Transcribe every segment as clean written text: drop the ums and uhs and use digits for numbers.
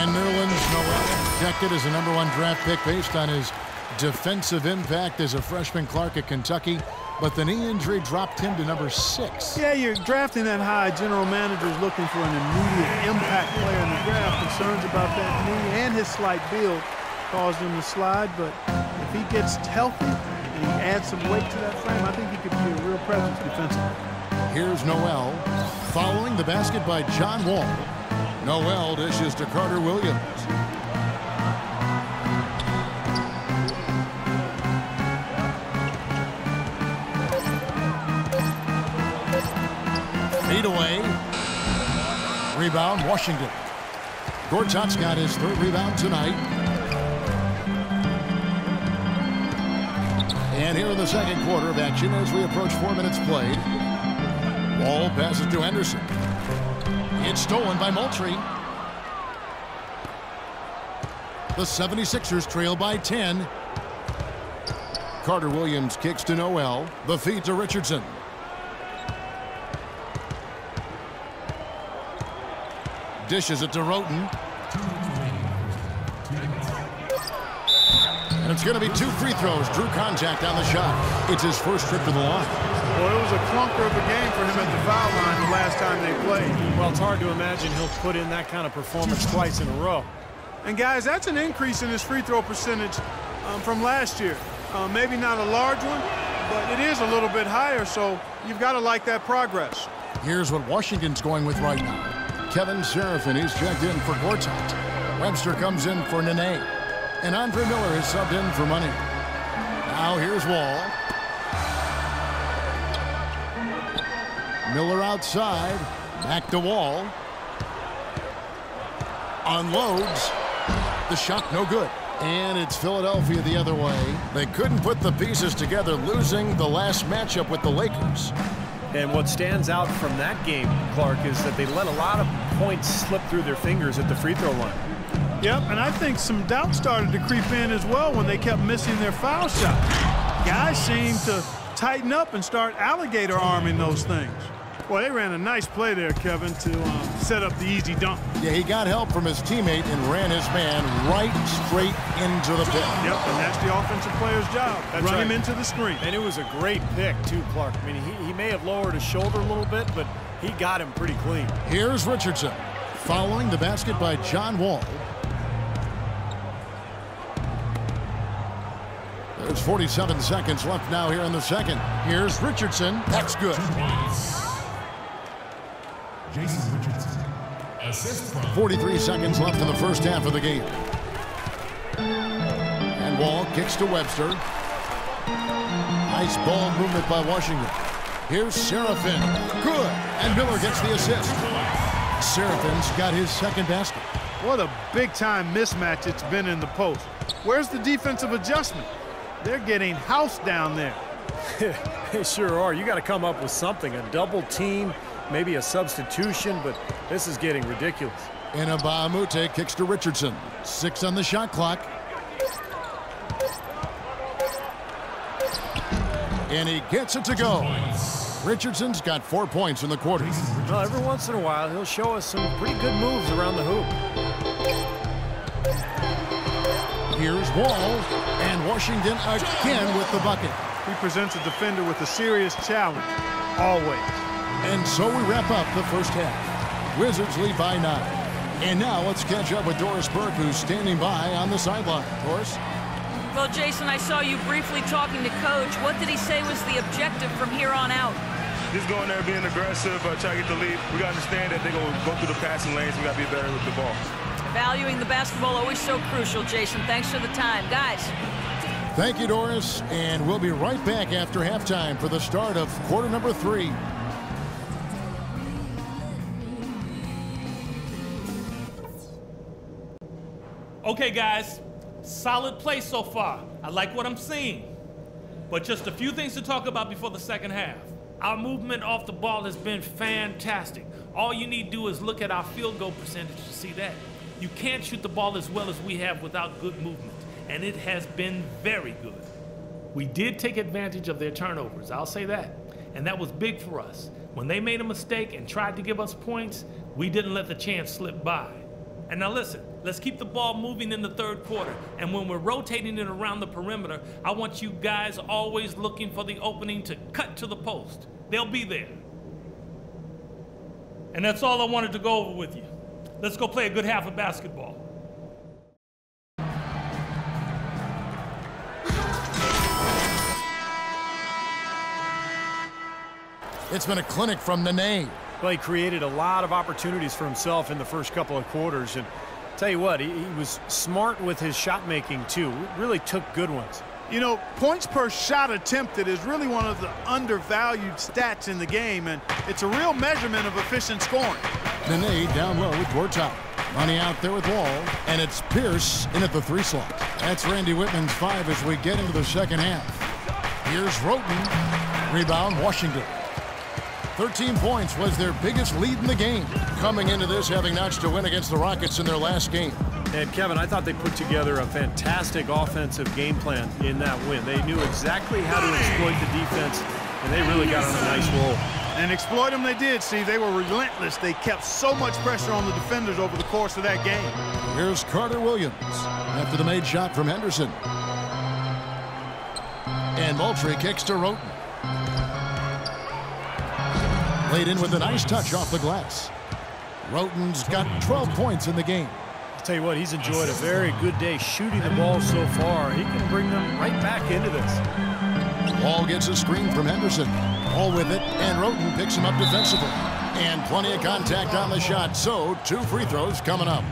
And Nerlens Noel, projected as a #1 draft pick based on his defensive impact as a freshman Clark at Kentucky. But the knee injury dropped him to #6. Yeah, you're drafting that high. General manager's looking for an immediate impact player in the draft. Concerns about that knee and his slight build caused him to slide. But if he gets healthy and he adds some weight to that frame, I think he could be a real presence defensively. Here's Noel, following the basket by John Wall. Noel dishes to Carter Williams. Feed away. Rebound, Washington. Gortat's got his 3rd rebound tonight. And here in the second quarter of action as we approach 4 minutes played. Wall passes to Henderson. It's stolen by Moultrie. The 76ers trail by 10. Carter Williams kicks to Noel. The feed to Richardson. Dishes it to Roten. And it's going to be 2 free throws. Drew contact on the shot. It's his first trip to the line. Well, it was a clunker of a game for him at the foul line the last time they played. Well, it's hard to imagine he'll put in that kind of performance twice in a row. And, guys, that's an increase in his free throw percentage from last year. Maybe not a large one, but it is a little bit higher, so you've got to like that progress. Here's what Washington's going with right now. Kevin Seraphin, he's checked in for Gortat. Webster comes in for Nene. And Andre Miller is subbed in for Money. Now here's Wall. Miller outside. Back to Wall. Unloads. The shot no good. And it's Philadelphia the other way. They couldn't put the pieces together, losing the last matchup with the Lakers. And what stands out from that game, Clark, is that they let a lot of points slip through their fingers at the free throw line. Yep, and I think some doubt started to creep in as well when they kept missing their foul shot. Guys seem to tighten up and start alligator arming those things. Well, they ran a nice play there, Kevin, to set up the easy dunk. Yeah, he got help from his teammate and ran his man right straight into the pit. Yep, and that's the offensive player's job. Run him into the screen. And it was a great pick, too, Clark. I mean, he may have lowered his shoulder a little bit, but he got him pretty clean. Here's Richardson, following the basket by John Wall. There's 47 seconds left now here in the second. Here's Richardson. That's good. Jason Richardson. Assist from 43 seconds left in the first half of the game. And Wall kicks to Webster. Nice ball movement by Washington. Here's Seraphin. Good. And Miller gets the assist. Seraphin's got his second basket. What a big-time mismatch it's been in the post. Where's the defensive adjustment? They're getting housed down there. They sure are. You got to come up with something, a double team, maybe a substitution, but this is getting ridiculous. And Mbah-a-Moute kicks to Richardson. 6 on the shot clock. And he gets it to go. Richardson's got 4 points in the quarter. Well, every once in a while, he'll show us some pretty good moves around the hoop. Here's Wall, and Washington again with the bucket. He presents a defender with a serious challenge, always. And so we wrap up the first half. Wizards lead by 9. And now let's catch up with Doris Burke, who's standing by on the sideline. Doris? Well, Jason, I saw you briefly talking to Coach. What did he say was the objective from here on out? Just going there, being aggressive, try to get the lead. We got to understand that they're going to go through the passing lanes. We got to be better with the ball. Valuing the basketball always so crucial, Jason. Thanks for the time. Guys. Thank you, Doris. And we'll be right back after halftime for the start of quarter number 3. Okay, guys. Solid play so far. I like what I'm seeing. But just a few things to talk about before the second half. Our movement off the ball has been fantastic. All you need to do is look at our field goal percentage to see that. You can't shoot the ball as well as we have without good movement, and it has been very good. We did take advantage of their turnovers, I'll say that, and that was big for us. When they made a mistake and tried to give us points, we didn't let the chance slip by. And now listen, Let's keep the ball moving in the third quarter. And when we're rotating it around the perimeter, I want you guys always looking for the opening to cut to the post. They'll be there. And that's all I wanted to go over with you. Let's go play a good half of basketball. It's been a clinic from Nene. Well, he created a lot of opportunities for himself in the first couple of quarters. And tell you what, he was smart with his shot making, too. Really took good ones. You know, points per shot attempted is really one of the undervalued stats in the game, and it's a real measurement of efficient scoring. Nene down low with Gortat. Money out there with Wall, and it's Pierce in at the 3 slot. That's Randy Whitman's 5 as we get into the second half. Here's Roten. Rebound, Washington. 13 points was their biggest lead in the game, coming into this having notched a win against the Rockets in their last game. And Kevin, I thought they put together a fantastic offensive game plan in that win. They knew exactly how to exploit the defense, and they really got on a nice roll. And exploit them they did, Steve. They were relentless. They kept so much pressure on the defenders over the course of that game. Here's Carter Williams after the made shot from Henderson. And Moultrie kicks to Roten. Laid in with a nice touch off the glass. Roten's got 12 points in the game. I'll tell you what, he's enjoyed a very good day shooting the ball so far. He can bring them right back into this. Wall gets a screen from Henderson. All with it, and Roten picks him up defensively. And plenty of contact on the shot, so 2 free throws coming up.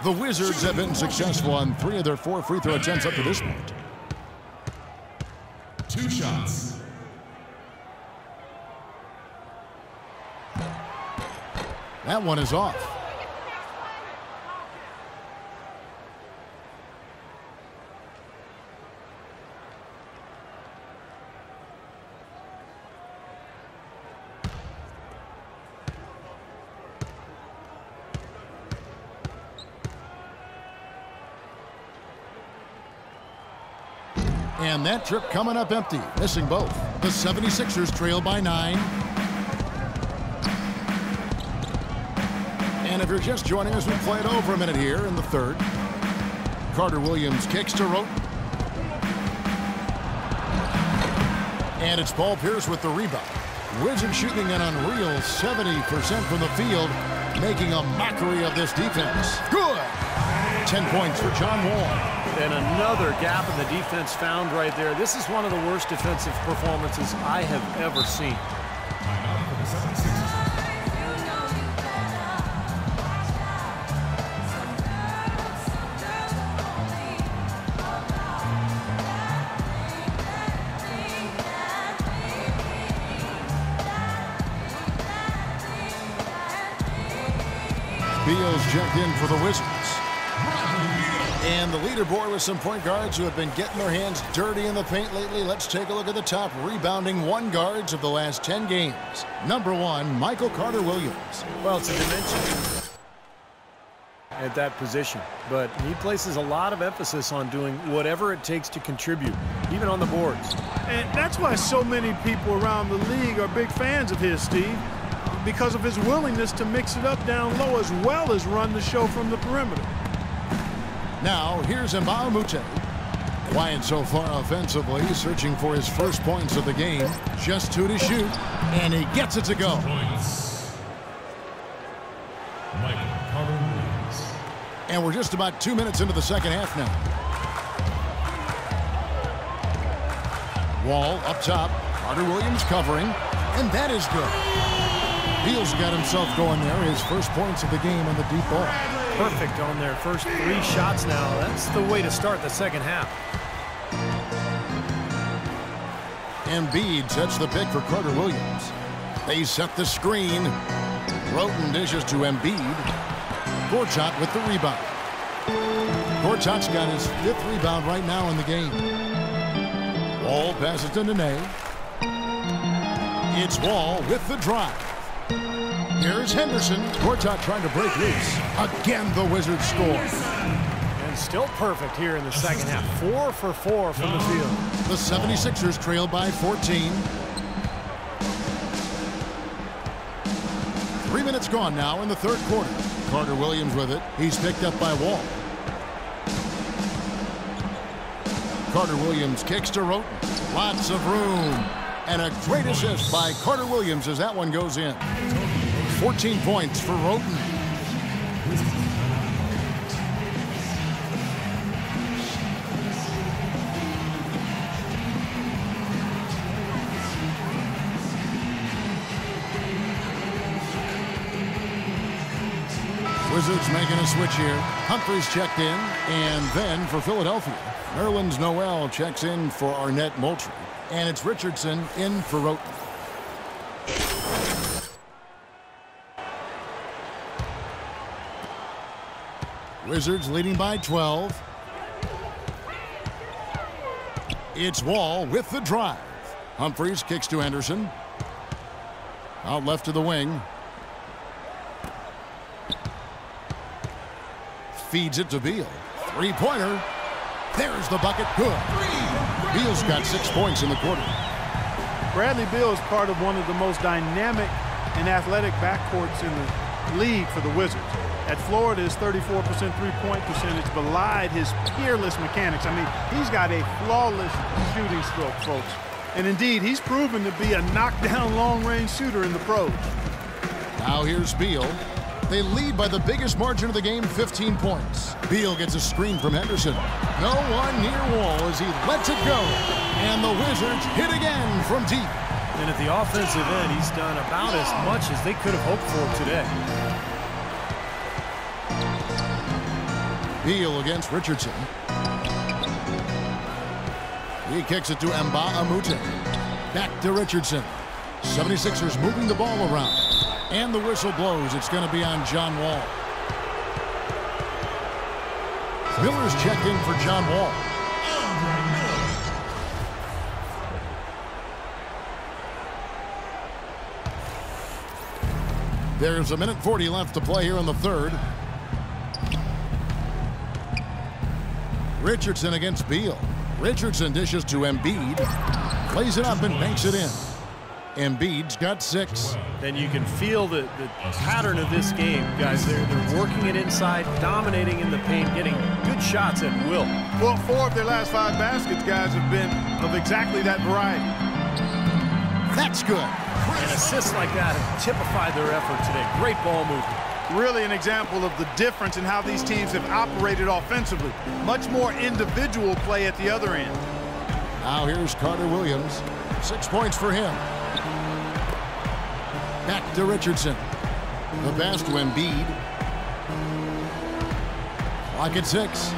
The Wizards have been successful on 3 of their 4 free throw attempts up to this point. 2 shots. That one is off. And that trip coming up empty, missing both. The 76ers trail by 9. And if you're just joining us, we play it over a minute here in the third. Carter Williams kicks to Roten. And it's Paul Pierce with the rebound. Wizards shooting an unreal 70% from the field, making a mockery of this defense. Good! 10 points for John Wall. And another gap in the defense found right there. This is one of the worst defensive performances I have ever seen. Beal's checked in for the Wizards. And the leaderboard with some point guards who have been getting their hands dirty in the paint lately. Let's take a look at the top rebounding 1 guards of the last 10 games. Number 1, Michael Carter Williams. Well, it's a dimension at that position, but he places a lot of emphasis on doing whatever it takes to contribute, even on the boards. And that's why so many people around the league are big fans of his, Steve, because of his willingness to mix it up down low as well as run the show from the perimeter. Now, here's Mbah a Moute. Quiet so far offensively, searching for his first points of the game. Just 2 to shoot, and he gets it to go. Points. Michael Carter Williams. And we're just about 2 minutes into the second half now. Wall up top. Carter Williams covering, and that is good. Beal's got himself going there. His first points of the game on the deep ball. Perfect on their first 3 shots now. That's the way to start the second half. Embiid sets the pick for Carter Williams. They set the screen. Roten dishes to Embiid. Gortat with the rebound. Gortat's got his 5th rebound right now in the game. Wall passes to Nene. It's Wall with the drive. Here's Henderson. Gortat trying to break loose. Again, the Wizards score. And Still perfect here in the second half. 4 for 4 from the field. The 76ers trail by 14. 3 minutes gone now in the third quarter. Carter Williams with it. He's picked up by Wall. Carter Williams kicks to Roten. Lots of room. And a great assist by Carter Williams as that one goes in. 14 points for Roten. Wizards making a switch here. Humphries checked in, and then for Philadelphia, Nerlens Noel checks in for Arnett Moultrie, and it's Richardson in for Roten. Wizards leading by 12. It's Wall with the drive. Humphries kicks to Anderson. Out left to the wing. Feeds it to Beal. Three-pointer. There's the bucket. Good. Beal's got 6 points in the quarter. Bradley Beal is part of one of the most dynamic and athletic backcourts in the league for the Wizards. At Florida, his 34% three-point percentage belied his peerless mechanics. I mean, he's got a flawless shooting stroke, folks. And indeed, he's proven to be a knockdown long-range shooter in the pros. Now here's Beal. They lead by the biggest margin of the game, 15 points. Beal gets a screen from Henderson. No one near Wall as he lets it go. And the Wizards hit again from deep. And at the offensive end, he's done about as much as they could have hoped for today. Beal against Richardson. He kicks it to Mba Amute. Back to Richardson. 76ers moving the ball around. And the whistle blows. It's going to be on John Wall. Miller's checked in for John Wall. There's 1:40 left to play here in the third. Richardson against Beal. Richardson dishes to Embiid. Plays it up and banks it in. Embiid's got 6. Then you can feel the pattern of this game, guys. They're working it inside, dominating in the paint, getting good shots at will. Well, 4 of their last 5 baskets, guys, have been of exactly that variety. That's good. And assists like that have typified their effort today. Great ball movement. Really an example of the difference in how these teams have operated offensively. Much more individual play at the other end. Now here's Carter Williams. 6 points for him. Back to Richardson. The pass to Embiid. Clock at 6.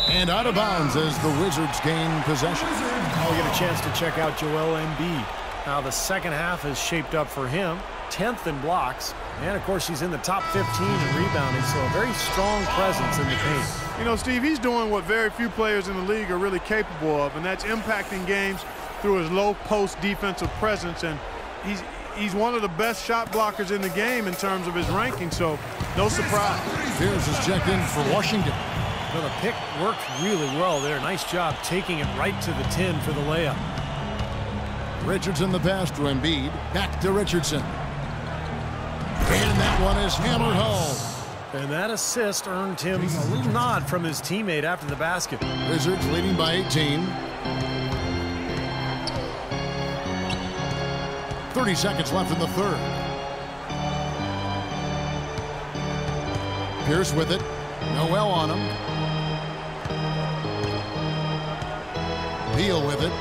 And out of bounds as the Wizards gain possession. We'll get a chance to check out Joel Embiid. Now the second half is shaped up for him. 10th in blocks. And, of course, he's in the top 15 in rebounding, so a very strong presence in the paint. You know, Steve, he's doing what very few players in the league are really capable of, and that's impacting games through his low-post defensive presence. And he's one of the best shot blockers in the game in terms of his ranking, so no surprise. Pierce is checked in for Washington. Well, the pick worked really well there. Nice job taking it right to the 10 for the layup. Richardson the pass to Embiid. Back to Richardson. And that one is hammered home. And that assist earned him a little nod from his teammate after the basket. Wizards leading by 18. 30 seconds left in the third. Pierce with it. Noel on him. Beal with it.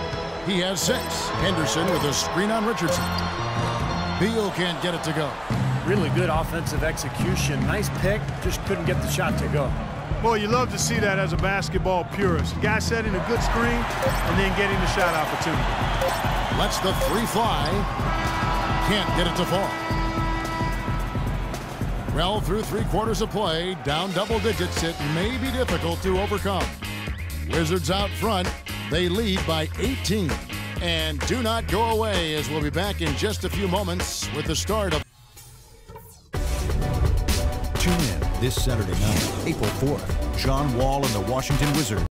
He has 6. Henderson with a screen on Richardson. Beal can't get it to go. Really good offensive execution. Nice pick, just couldn't get the shot to go. Boy, you love to see that as a basketball purist. Guy setting a good screen and then getting the shot opportunity. Lets the 3 fly. Can't get it to fall. Well, through 3 quarters of play, down double digits, it may be difficult to overcome. Wizards out front. They lead by 18. And do not go away, as we'll be back in just a few moments with the start of... Tune in This Saturday night, April 4th, John Wall and the Washington Wizards.